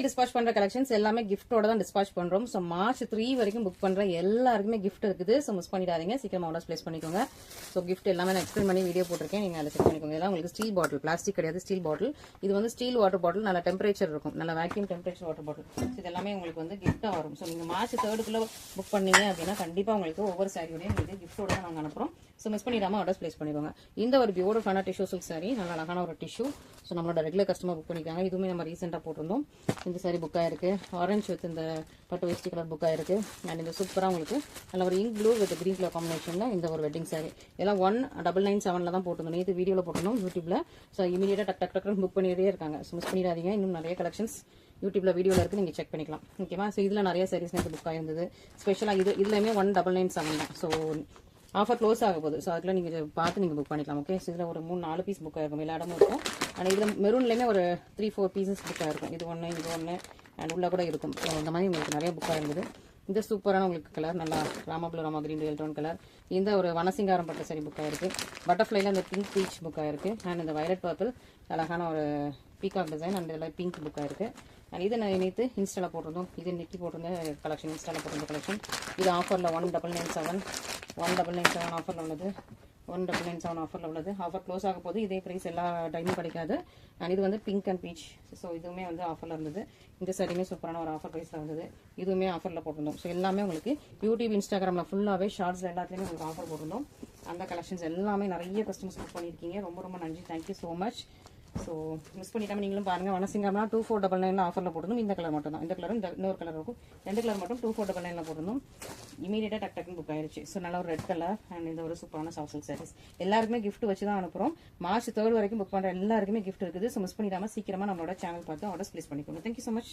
Dispatch பண்ற collections எல்லாமே கிஃப்டோட தான் டிஸ்பாச் பண்றோம். ஸோ மார்ச் 3 வரைக்கும் புக் பண்ற எல்லாருக்குமே கிஃப்ட் இருக்குது. ஸோ மிஸ் பண்ணிடாதீங்க, சீக்கிரமா ஆர்டர்ஸ் பிளேஸ் பண்ணிக்கோங்க. ஸோ கிஃப்ட் எல்லாமே நான் எக்ஸ்பிளைன் பண்ணி வீடியோ போட்டிருக்கேன், நீங்க அதை செக் பண்ணிக்கோங்க. இதெல்லாம் உங்களுக்கு ஸ்டீல் பாட்டில், பிளாஸ்டிக் கிடையாது, ஸ்டீல் பாட்டில். இது வந்து ஸ்டீல் வாட்டர் பாட்டில், நல்ல டெம்பரேச்சர் இருக்கும், நல்ல வேக்யூம் டெம்பரேச்சர் வாட்டர் பாட்டில். இது எல்லாமே உங்களுக்கு வந்து கிஃப்டா வரும். ஸோ நீங்க மார்ச் 3 புக் பண்ணீங்க அப்படின்னா கண்டிப்பா உங்களுக்கு ஒவ்வொரு சாரியோடய உங்களுக்கு கிஃப்டோட தான் நாங்கள் அனுப்புறோம். ஸோ மிஸ் பண்ணிடாம ஆர்டர்ஸ் பிளேஸ் பண்ணிக்கோங்க. இந்த ஒரு பியூட்டிஃபுல்லான டிஷ்யூ சில்க் சாரி, நல்ல அழகான ஒரு டிஷ்யூ. ஸோ நம்மளோட ரெகுலர் கஸ்டமர் புக் பண்ணிக்காங்க. இதுவுமே நம்ம ரீசெண்டாக போட்டிருந்தோம். இந்த சாரி புக் ஆயிருக்கு. ஆரஞ்சு வித் இந்த பட்டு வேஷ்டி கலர் புக் ஆயிருக்கு. அண்ட் இந்த சூப்பராக உங்களுக்கு நல்ல ஒரு ink blue with green colour காம்பினேஷன்ல இந்த ஒரு வெட்டிங் சாரி. எல்லாம் 1997 தான் போட்டிருந்தோம். நேற்று வீடியோவில் போட்டிருந்தோம் யூடியூப்ல. ஸோ இமீடியட்டா டக் டக் புக் பண்ணிட்டே இருக்காங்க. ஸோ மிஸ் பண்ணிடாதீங்க. இன்னும் நிறைய கலெக்ஷன்ஸ் யூடியூப்ல வீடியோல இருக்கு, நீங்க செக் பண்ணிக்கலாம். ஓகேவா? ஸோ இதுல நிறைய சாரீஸ் நேற்று புக் ஆயிருந்தது. ஸ்பெஷலாக இதுலயுமே 1997 தான். ஸோ ஆஃபர் க்ளோஸ் ஆக போகுது. ஸோ அதில் நீங்கள் பார்த்து நீங்கள் புக் பண்ணிக்கலாம். ஓகே? ஸோ இதில் ஒரு 3-4 பீஸ் புக் ஆயிருக்கும், எல்லா இடமும் இருக்கும். அண்ட் இதில் மெரூன்லேயுமே ஒரு 3-4 பீசஸ் புக் ஆயிருக்கும். இது ஒன்று, இது ஒன்று, அண்ட் உள்ள கூட இருக்கும். ஸோ இந்த மாதிரி உங்களுக்கு நிறைய புக் ஆயிருந்தது. இந்த சூப்பரான உங்களுக்கு கலர், நல்லா ராமா ப்ளூ, ராமா கிரீன், எல்டோன் கலர். இந்த ஒரு வனசிங்காரம் பட்ட சரி புக் ஆயிருக்கு. பட்டர்ஃப்ளைல அந்த பிங்க் பீச் புக் ஆயிருக்கு. அண்ட் இந்த வயலட் பர்பிள் அழகான ஒரு பீகாக் டிசைன், அண்ட் இதில் பிங்க் புக் ஆயிருக்கு. அண்ட் இதை நான் நேற்று இன்ஸ்டால போட்டிருந்தோம். இது நெட்டி போட்டிருந்த கலெக்ஷன், இன்ஸ்டால போட்டிருந்த கலெக்ஷன். இது ஆஃபரில் 1997 ஆஃபரில் உள்ளது. 1997 ஆஃபரில் உள்ளது. ஆஃபர் க்ளோஸ் ஆக போது. இதே ப்ரைஸ் எல்லா டைமும் கிடைக்காது. அண்ட் இது வந்து பிங்க் அண்ட் பீச். ஸோ இதுவுமே வந்து ஆஃபரில் இருந்தது. இந்த சாரியுமே சூப்பரான ஒரு ஆஃபர் ப்ரைஸில் இருந்தது. இதுவுமே ஆஃபரில் போட்டிருந்தோம். ஸோ எல்லாமே உங்களுக்கு யூடியூப், இன்ஸ்டாகிராமில் ஃபுல்லாகவே ஷார்ட்ஸ் எல்லாத்துலேயுமே உங்களுக்கு ஆஃபர் போட்டிருந்தோம். அந்த கலெக்ஷன்ஸ் எல்லாமே நிறைய கஸ்டமர்ஸ் புக் பண்ணியிருக்கீங்க. ரொம்ப ரொம்ப நன்றி, thank you so much. So miss பண்ணிட்டாமல் நீங்களும் பாருங்கள். வனசிங்கம்னா 2499 ஆஃபரில் போட்டிருந்தோம். இந்த கலர் மட்டும் தான், இந்த கலரும் இந்த இன்னொரு கலர் இருக்கும். 2 கலர் மட்டும் 2499 போட்டிருந்தோம். இமீடியட்டாக டக் டக்குன்னு புக் ஆயிடுச்சு. ஸோ நல்ல ஒரு ரெட் கலர் அண்ட் இந்த ஒரு சூப்பரான சாஃப்ட் சில்க் சாரீஸ் எல்லாருக்குமே கிஃப்ட் வச்சு தான் அனுப்புகிறோம். மார்ச் 3 வரைக்கும் புக் பண்ணுற எல்லாருக்குமே கிஃப்ட் இருக்குது. ஸோ மிஸ் பண்ணிடாமல் சீக்கிரமாக நம்மளோட சேனல் பார்த்து ஆர்டர்ஸ் பிளேஸ் பண்ணிக்கோங்க. Thank you so much.